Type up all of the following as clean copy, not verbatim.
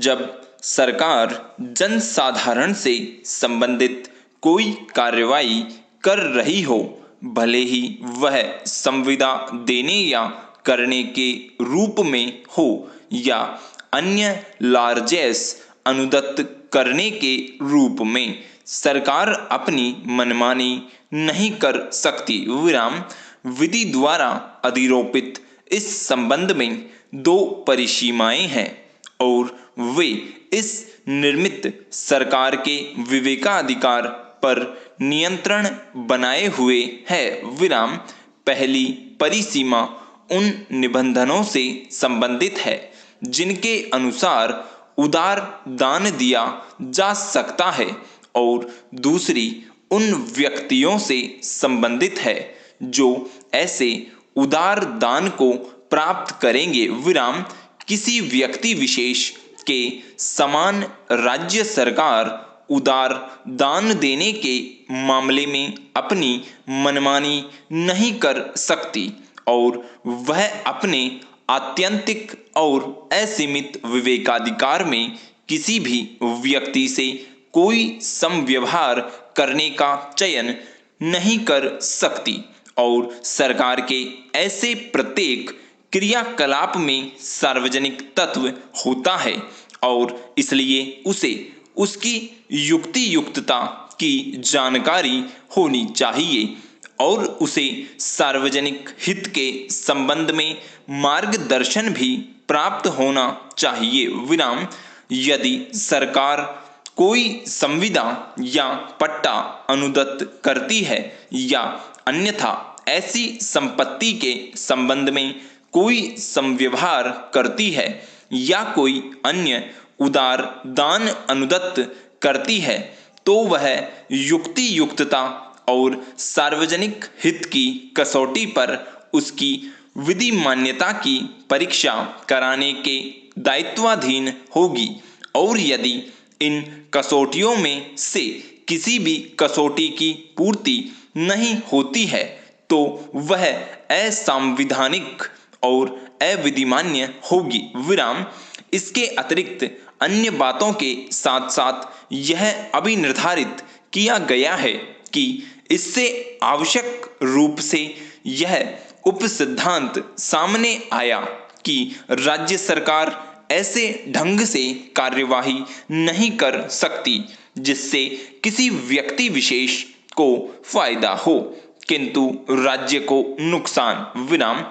जब सरकार जनसाधारण से संबंधित कोई कार्रवाई कर रही हो, भले ही वह संविदा देने या करने के रूप में हो या अन्य लार्जेस अनुदत्त करने के रूप में, सरकार अपनी मनमानी नहीं कर सकती। विराम विधि द्वारा अधिरोपित इस संबंध में दो परिसीमाएं हैं और वे इस निर्मित सरकार के विवेकाधिकार पर नियंत्रण बनाए हुए है। विराम पहली परिसीमा उन निबंधनों से संबंधित है जिनके अनुसार उदार दान दिया जा सकता है और दूसरी उन व्यक्तियों से संबंधित है जो ऐसे उदार दान को प्राप्त करेंगे। विराम किसी व्यक्ति विशेष के समान राज्य सरकार उदार दान देने के मामले में अपनी मनमानी नहीं कर सकती और वह अपने आत्यंतिक और असीमित विवेकाधिकार में किसी भी व्यक्ति से कोई समव्यवहार करने का चयन नहीं कर सकती और सरकार के ऐसे प्रत्येक क्रियाकलाप में सार्वजनिक तत्व होता है और इसलिए उसे उसकी युक्तियुक्तता की जानकारी होनी चाहिए और उसे सार्वजनिक हित के संबंध में मार्गदर्शन भी प्राप्त होना चाहिए। विराम यदि सरकार कोई संविदा या पट्टा अनुदत्त करती है या अन्यथा ऐसी संपत्ति के संबंध में कोई समव्यवहार करती है या कोई अन्य उदार दान अनुदत्त करती है, तो वह युक्तियुक्तता और सार्वजनिक हित की कसौटी पर उसकी विधि मान्यता की परीक्षा कराने के दायित्वाधीन होगी और यदि इन कसौटियों में से किसी भी कसौटी की पूर्ति नहीं होती है तो वह असंवैधानिक और अविधिमान्य होगी। विराम इसके अतिरिक्त अन्य बातों के साथ साथ यह अभी निर्धारित किया गया है कि इससे आवश्यक रूप से यह उपसिद्धांत सामने आया कि राज्य सरकार ऐसे ढंग से कार्यवाही नहीं कर सकती जिससे किसी व्यक्ति विशेष को फायदा हो किंतु राज्य को नुकसान। विराम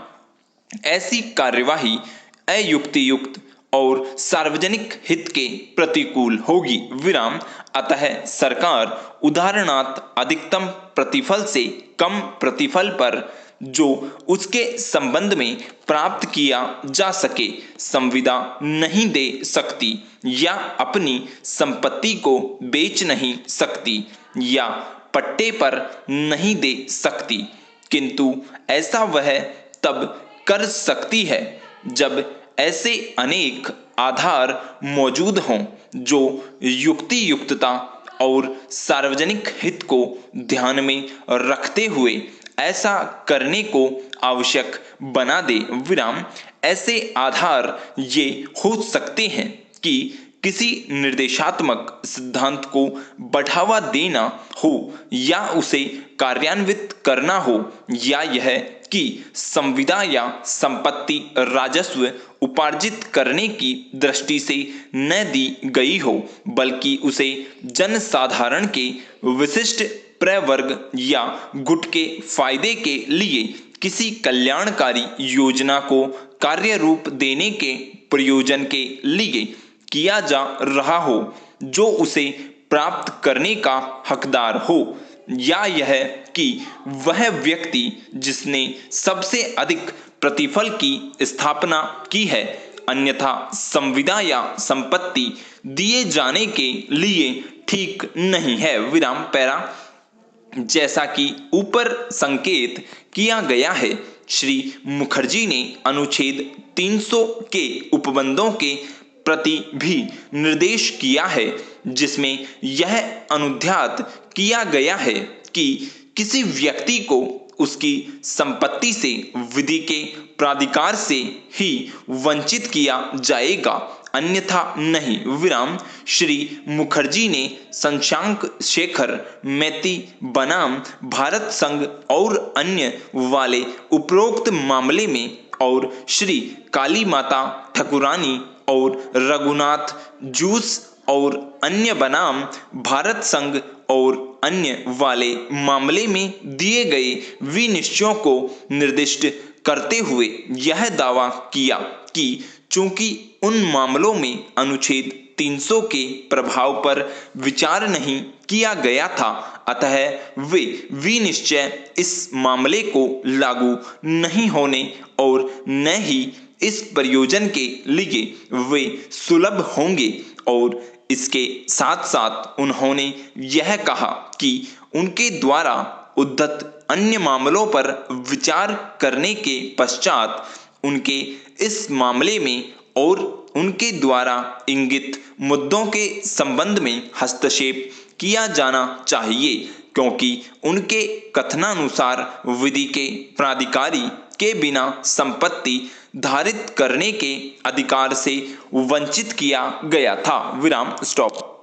ऐसी कार्यवाही अयुक्तियुक्त और सार्वजनिक हित के प्रतिकूल होगी। विराम अतः सरकार उदाहरणार्थ अधिकतम प्रतिफल से कम प्रतिफल पर जो उसके संबंध में प्राप्त किया जा सके संविदा नहीं दे सकती या अपनी संपत्ति को बेच नहीं सकती या पट्टे पर नहीं दे सकती, किंतु ऐसा वह तब कर सकती है जब ऐसे अनेक आधार मौजूद हों जो युक्तियुक्तता और सार्वजनिक हित को ध्यान में रखते हुए ऐसा करने को आवश्यक बना दे। विराम ऐसे आधार ये हो सकते हैं कि किसी निर्देशात्मक सिद्धांत को बढ़ावा देना हो या उसे कार्यान्वित करना हो या यह कि संविदा या संपत्ति राजस्व उपार्जित करने की दृष्टि से न दी गई हो बल्कि उसे जनसाधारण के विशिष्ट प्रवर्ग या गुट के फायदे के लिए किसी कल्याणकारी योजना को कार्य रूप देने के प्रयोजन के लिए किया जा रहा हो जो उसे प्राप्त करने का हकदार हो या यह कि वह व्यक्ति जिसने सबसे अधिक प्रतिफल की स्थापना की है अन्यथा संविदा या संपत्ति दिए जाने के लिए ठीक नहीं है। विराम पैरा जैसा कि ऊपर संकेत किया गया है, श्री मुखर्जी ने अनुच्छेद 300 के उपबंधों के प्रति भी निर्देश किया है जिसमें यह अनुध्यात किया गया है कि किसी व्यक्ति को उसकी संपत्ति से विधि के प्राधिकार से ही वंचित किया जाएगा अन्यथा नहीं विराम। श्री मुखर्जी ने शशांक शेखर मैती बनाम भारत संघ और अन्य वाले उपरोक्त मामले में और श्री काली माता ठकुरानी और रघुनाथ जूस और अन्य बनाम भारत संघ और अन्य वाले मामले में दिए गए विनिश्चयों को निर्दिष्ट करते हुए यह दावा किया कि चूंकि उन मामलों में अनुच्छेद 300 के प्रभाव पर विचार नहीं किया गया था, अतः वे विनिश्चय इस मामले को लागू नहीं होने और न ही इस प्रयोजन के लिए वे सुलभ होंगे। और इसके साथ साथ उन्होंने यह कहा कि उनके द्वारा उद्धत अन्य मामलों पर विचार करने के पश्चात उनके इस मामले में और उनके द्वारा इंगित मुद्दों के संबंध में हस्तक्षेप किया जाना चाहिए, क्योंकि उनके कथनानुसार विधि के प्राधिकारी के बिना संपत्ति धारित करने के अधिकार से वंचित किया गया था। विराम स्टॉप।